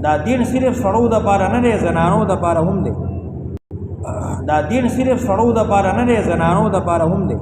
دا دین صرف سړو د پاره نه دی زنانو د پاره هم دی دا دین صرف سړو د پاره نه دی زنانو د پاره هم دی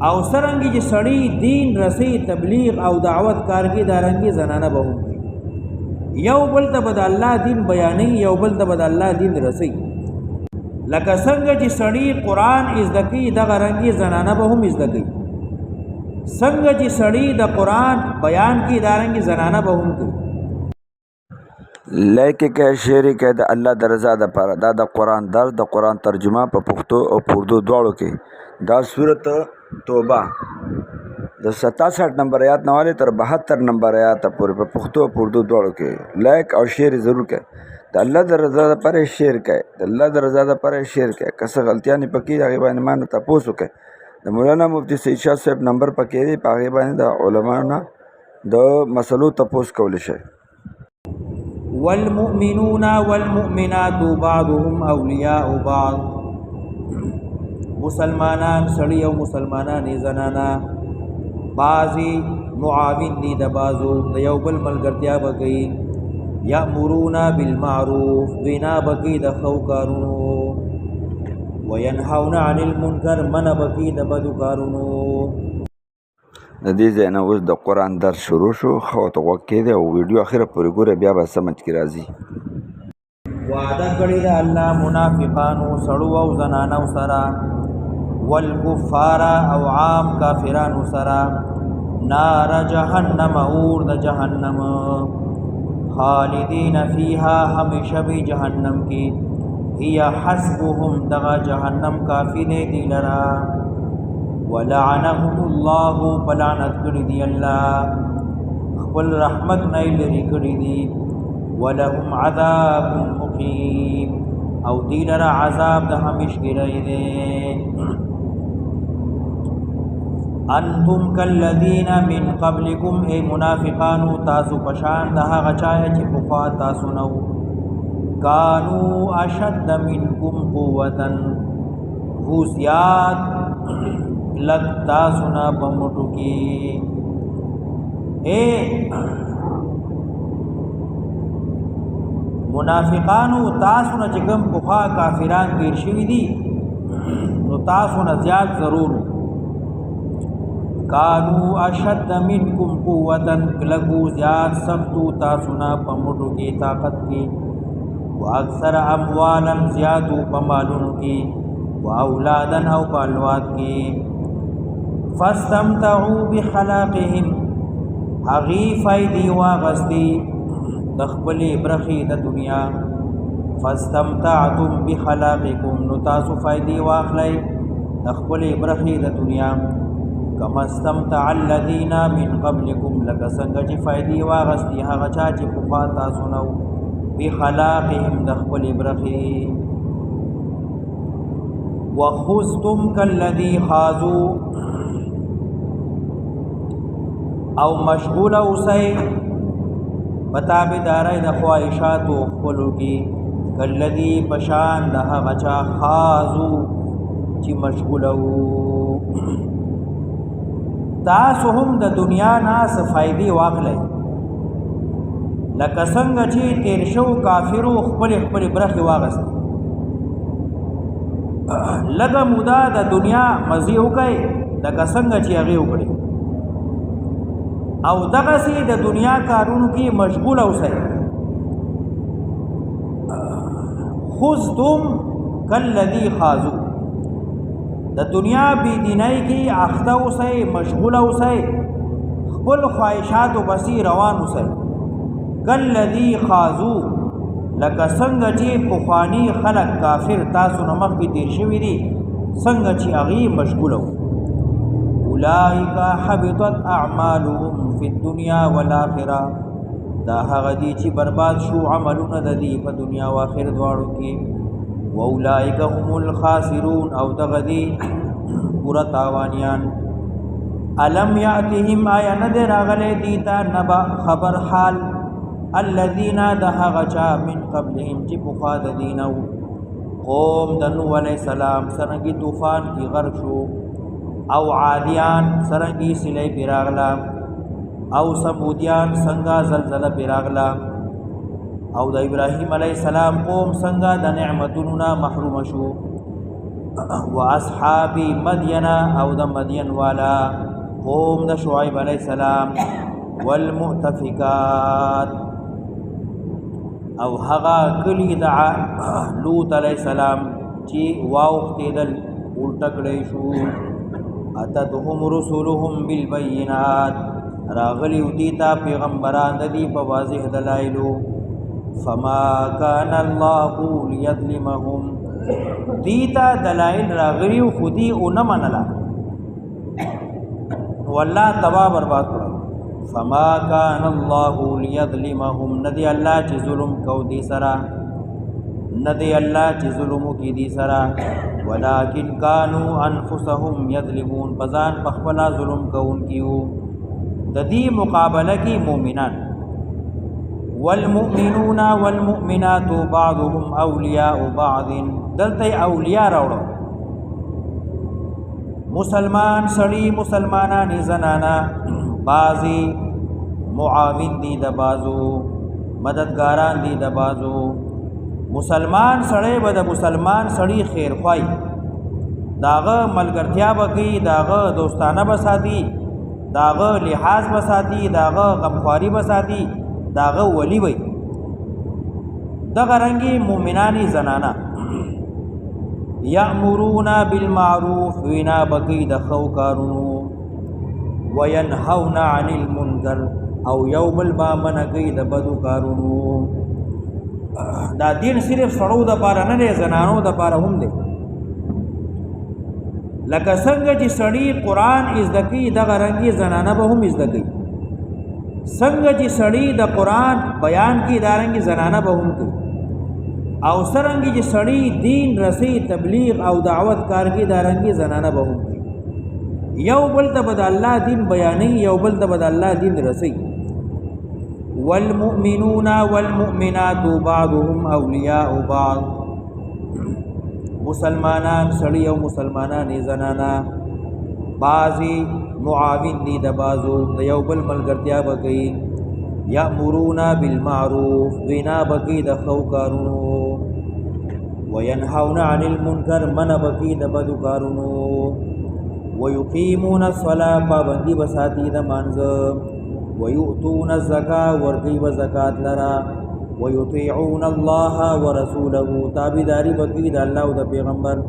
او سرنګي چې سړی دین رسي تبلیغ او دعوت کارګي دارنګي زنانه به هم یو بل ته بد الله دین بیانې یو بل ته بد الله دین رسي لکه څنګه چې سړی قران ازدکی دغه رنګي زنانه به هم ازدکی څنګه چې سړی د قران بیان کی دارنګي زنانه به هم کوي لیکه کې شعر کې د الله د رضا د پاره دا د قران درس د قران ترجمه په پښتو او اردو دواړو کې دا سورۃ توبه د 67 نمبر آیات نواله تر 72 نمبر آیات پورې په پښتو او اردو دواړو کې لایک او شعر ضرور کړئ د الله د رضا لپاره شعر کړئ د الله د رضا لپاره شعر کړئ کسه غلطیاں پکې هغه باندې مان تاسو کړئ د مولانا مفتی سید شاه صاحب نمبر پکې دی په هغه باندې د علماء د مسلو تاسو کول شي والمؤمنون والمؤمنات بعضهم اولیاء بعض مسلمانان سړی او مسلمانان زنانا بعضی معاون دي د بازو د یو بل ملګرتیا وکړي یامرون بالمعروف وینا بکی د خو کارونو وینهون عن المنکر من بکی د بدو کارونو د دې ځای نه اوس د قرآن درس شروع شو خو ته غوږ کېږدئ او ویډیو اخره پورې ګوره بیا به سمجھ کې راځي وعده کړې ده الله منافقانو سړو او زنانو سره والکفار او عام کافرانو سره نار جهنم اور د جهنم خالدین فیها همیشه به جهنم کې هي حسبهم دغه جهنم کافی دی لرا ولعنهم الله بلعنت کړي دی الله خپل رحمت نه لري کړي دی ولهم عذاب مقیم او دی لرا عذاب د همیش ګرای دی انتم کالذین من قبلکم ای منافقانو تاسو پشان د هغه چا چې په تاسو نو کانو اشد منکم قوتا هو زیاد لگ تاسو نه بمټو کې اے منافقانو تاسو نه چې کوم پوخا کافران تیر شوي دي نو تاسو نه زیات ضرور کانو اشد منکم قوتا لګو زیات سختو تاسو نه بمټو کې طاقت کې واکثر اموالا زیادو پمالونو کې واولادا او بالواد کې فاستمتعوا بخلاقهم هغی فائدی واغستی دخبلی برخی د دنیا فاستمتعتم بخلاقکم نو تاسو فائدی واخلی دخبلی برخی د دنیا کما استمتع الذین من قبلکم لکه څنګه چې فائدی واغستی هغه چا چې په تاسو نو بخلاقهم دخبلی برخی وخذتم كالذي خاضوا او مشغول اوسئ بتابدارای د خواهشات او خپلو کې کالذي پشان د هغه چا خاضو چې مشغول وو تاسو هم د دنیا نه صفایدي واخلئ لکه څنګه چې تیر شو کافرو خپل برخه واغست لګه مودا د دنیا مزي وکي لکه څنګه چې هغه وکړي او دغه سي د دنیا کارونو کې مشغول اوسئ خذتم کالذي خاضوا د دنیا بی دینای کې اخته اوسئ مشغول اوسئ خپل خواهشات او بصیر روان اوسئ کالذي خاضوا لکه څنګه چې پخوانی خلق کافر تاسو نه مخکې تیر شوي دي څنګه چې هغې مشغوله وو اولئک حبطت اعمالهم فی الدنیا والآخرة دا هغه دي چې برباد شو عملونه د دې په دنیا او آخرت دواړو کې واولئک هم الخاسرون او دغه دي پورا تاوانیان الم یاتهم آیا نه دی راغلی دي ته نبا خبر حال الذين دهغ چا من قبلهم چې پخوا د دینو قوم د نوح علیہ السلام سرنګي طوفان کی غرق شو او عادیان سرنګي سلی پیراغلا او سمودیان څنګه زلزله پې راغله او د ابراهیم علیه السلام قوم څنګه د نعمتونو نه محروم شو و اصحاب مدین او د مدین والا قوم د شعیب علیه السلام والمؤتفکات او هغه کلی د لوط علیه السلام چې واوښتېدل الټه کړی شو اتتهم رسولهم بالبینات راغلی دوی ته پیغمبران د دې په واضح دلایلو فما کان الله لیظلمهم دوی ته دلایل راغلي خو دوی ونه منله والله تباه برباد کړل فما کان الله لیظلمهم ندی الله چې ظلم کو دي سره ندی الله چې ظلم کی دي سره ولکن کانوا انفسهم یظلمون بزان پخپلا ظلم کوونکیو د دې مقابله کې مؤمنان والمؤمنون والمؤمنات بعضهم اولیاء بعض دلته اولیاء راوړو مسلمان سړی مسلمانان زنانا بعضی معاون دي د بازو مددګاران دي د بازو مسلمان سړی به د مسلمان سړی خیر خوای داغه ملګرتیا به کوي داغه دوستانه به ساتي داغه لحاظ به ساتي داغه غمخواری به ساتي داغه ولی وي دغه رنګي مؤمنانی زنانا یأمرون بالمعروف وینا بکی د خو کارونو وینهون عن المنکر او یوم البامن کی د بدو کارونو دا دین صرف سړو د پاره نه دی زنانو د پاره هم دی لکه څنګه چې سړی قرآن زده کوي دغه رنګي زنانه به هم زده کوي څنګه چې سړی د قرآن بیان کوي دا رنګي زنانه به هم کوي او څرنګه چې سړی دین رسي تبلیغ او دعوت کار کوي دا رنګي زنانه به هم کوي یو بل ته به د الله دین بیانوي یو بل ته به د الله دین رسي والمؤمنون والمؤمنات بعضهم اولیاء بعض مسلمانان سړی او مسلمانان زنانا بعضی معاون دي د بازو د یو بل ملګرتیا به کوي یأمرون بالمعروف وینا به کوي د ښو کارونو وینهون عن المنکر منع به کوي د بدو کارونو ویقیمون الصلاة پابندي به ساتي د مانځه ويؤتون الزکاة ورکی و زکات لرا ويطيعون الله ورسوله تابعداري بکی د الله او د پیغمبر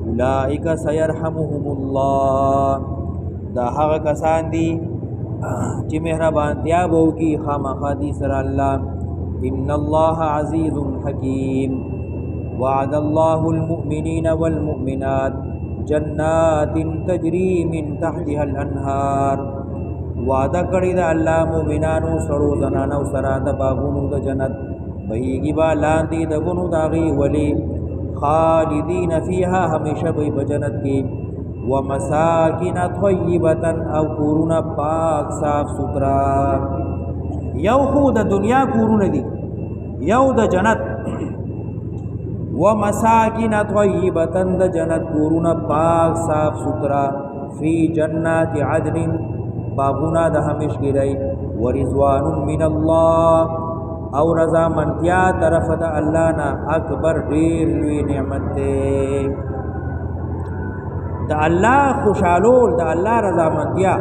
اولئک سيرحمهم الله دا هغه کسان دي چې مهربانتیا به وکړي خامخا دي سره الله ان الله عزيز حكيم وعد الله المؤمنين والمؤمنات جنات تجري من تحتها الانهار وعده کړی د الله مؤمنانو سړو زنانو سره د باغونو د جنت بهیږي با لاندې د ونو داغي ولی خالدین فیها همیشه به په جنت کې ومساکن طیبه او کورونه پاک صاف سوترا یو خو د دنیا کورونه دي یو د جنت ومساکن طیبه د جنت کورونه پاک صاف سوترا فی جنات عدن باغونا د همیشګری ورضوان من الله او رضا منتیا طرف د الله نه اکبر ډیر لوی نعمت دی د الله خوشالول د الله رضا منتیا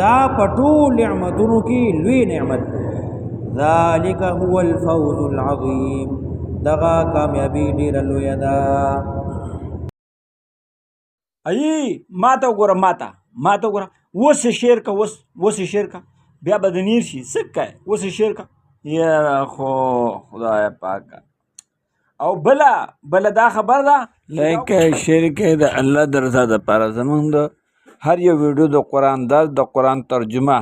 دا پټول نعمتونو کې لوی نعمت دی ذالک هو الفوز العظیم دغه کامیابی ډیر لوی ده ای ماته وګوره ماته وګوره وس شعر کا وس شعر کا بیا بدنیر شي سکه وس شعر کا یا خو خدای پاک او بلا دا خبر ده لکه شعر کې د الله درزا د پاره زمونږ د هر یو ویډیو د قرآن درس د قرآن ترجمه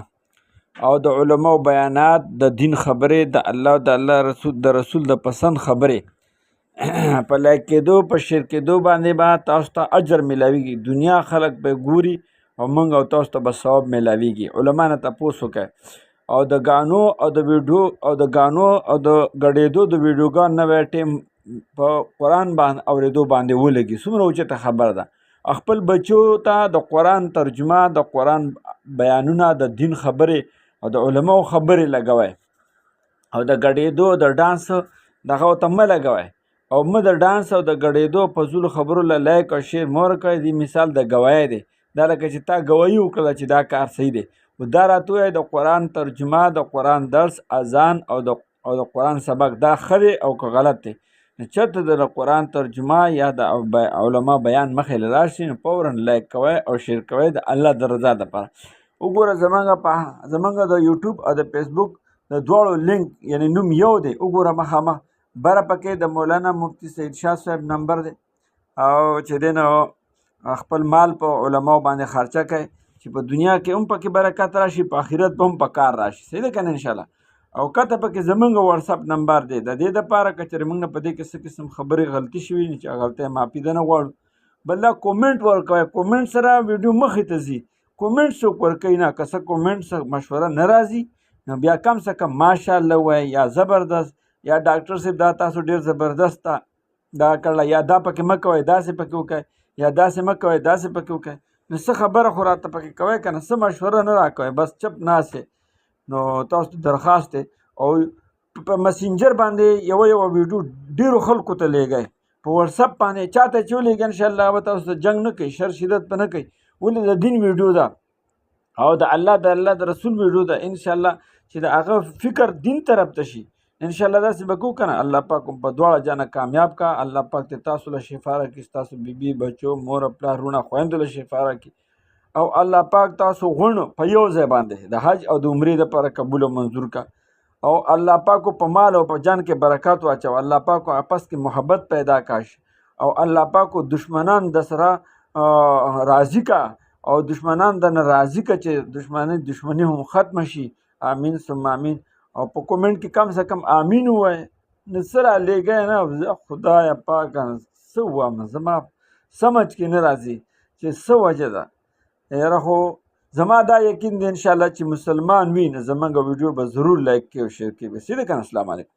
او د علماء بیانات د دین خبرې د الله د الله رسول د پسند خبرې په لایک کېدو په شیر کېدو باندې به تاسو ته اجر ملاویږي دنیا خلق به ګوري او موږ او تاسو ته به ثواب ملاویږي علما نه تپوس وکړئ او د غانو او د ویډیو او د غانو او د غړېدو د ویډیوګان نوې ټیم په قرآن باندې اورېدو باندې ولګي څومره اوچته خبره ده خپل بچو ته د قرآن ترجمه د قرآن بیانونه د دین خبرې او د علماو خبرې لګوئ او د ګډېدو د ډانس دغه ورته مه لګوئ او مه د ډانس او د ګډېدو فضولو خبرو له لایک او شیر مه ورکوئ. دې مثال د ګواهۍ دی، دا لکه چې تا ګواهي وکړله چې دا کار صحیح دی. دا راته ووایه د قرآن ترجمه، د قرآن درس، اذان او د قرآن سبق دا ښه دی او که غلط دی. نو چېرته د قرآن ترجمه یا د علما بیان مخې له راشي نو فوراً لایک کوئ او شیر کوئ د الله د رضا دپاره. وګوره زمونږ د یوټیوب او د فیسبوک د دواړو لینک یعنی نوم یو دی. وګوره مخامخ بره پکې د مولانا مفتی سید شاه صاحب نمبر دی او چې دی نو خپل مال په علماو باندې خرچه کوي چې په دنیا کې هم پکې برکت راشي، په آخرت به هم په کار راشي. صحیح ده که نه انشاءالله. او کته پکې زمونږ واتساپ نمبر دی. د دې دپاره که چېرې موږ نه په دې کې څه قسم خبرې غلطي شوي چې غلطۍ معافي ده نه غواړو. بل دا کومنټ ورکوئ، کومنټ سره ویډیو مخې ته ځي. کومنټ څوک ورکوي نه، که څه کومنټ څه مشوره نه راځي نو بیا کم څه کم ماشاءالله وایي یا زبردست یا ډاکټر صاحب دا تاسو ډېر زبردست دا کړله یا دا پکې مه کوئ داسې پکې وکړئ یا داسې مه کوئ داسې پکې وکړئ. نو څه خبره خو راته پکې کوئ که نه، څه مشوره نه راکوئ، بس چپ ناست یې. نو تاسو ته درخواست دی او په مسینجر باندې یوه ویډیو ډېرو خلکو ته لیږئ. په وټسپ باندې چاته چې ولیږئ انشاءالله به تاسو ته جنګ نه کوي، شر شدت به نه کوي. ولې د دین ویډیو ده او د الله د رسول ویډیو ده انشاءالله چې د هغه فکر دین طرف ته شي. انشاءالله داسې به کوو که نه. الله پاک په دواړه جانه کامیاب کا. الله پاک ته تاسو له شفا راکړي، ستاسو بیبي بچو مور پلار رونه خویندو له شفا راکړي او الله پاک تاسو غونو په یو ځای باندې د حج او د عمرې دپاره قبول او منظور کا او الله پاک په مال او په جان کې برکات واچو. الله پاک آپس کې محبت پیدا کاش او الله پاک دشمنان د سره راضي کا او دشمنان د نه راضي کا چې دشمني هم ختم شي. آمین ثم آمین. او په کومنټ کې کم سے کم آمین ووایه. نو څه رالیږئ نه خدایه پاکه څه ووایم، زما سمجھ کې نه راځي چې څه وجه ده. یاره خو زما دا یقین دی انشاءالله چې مسلمان وي نو زمونږ ویډیو به ضرور لایک کړي او شیر کړي. بس ده که نه. السلام علیکم.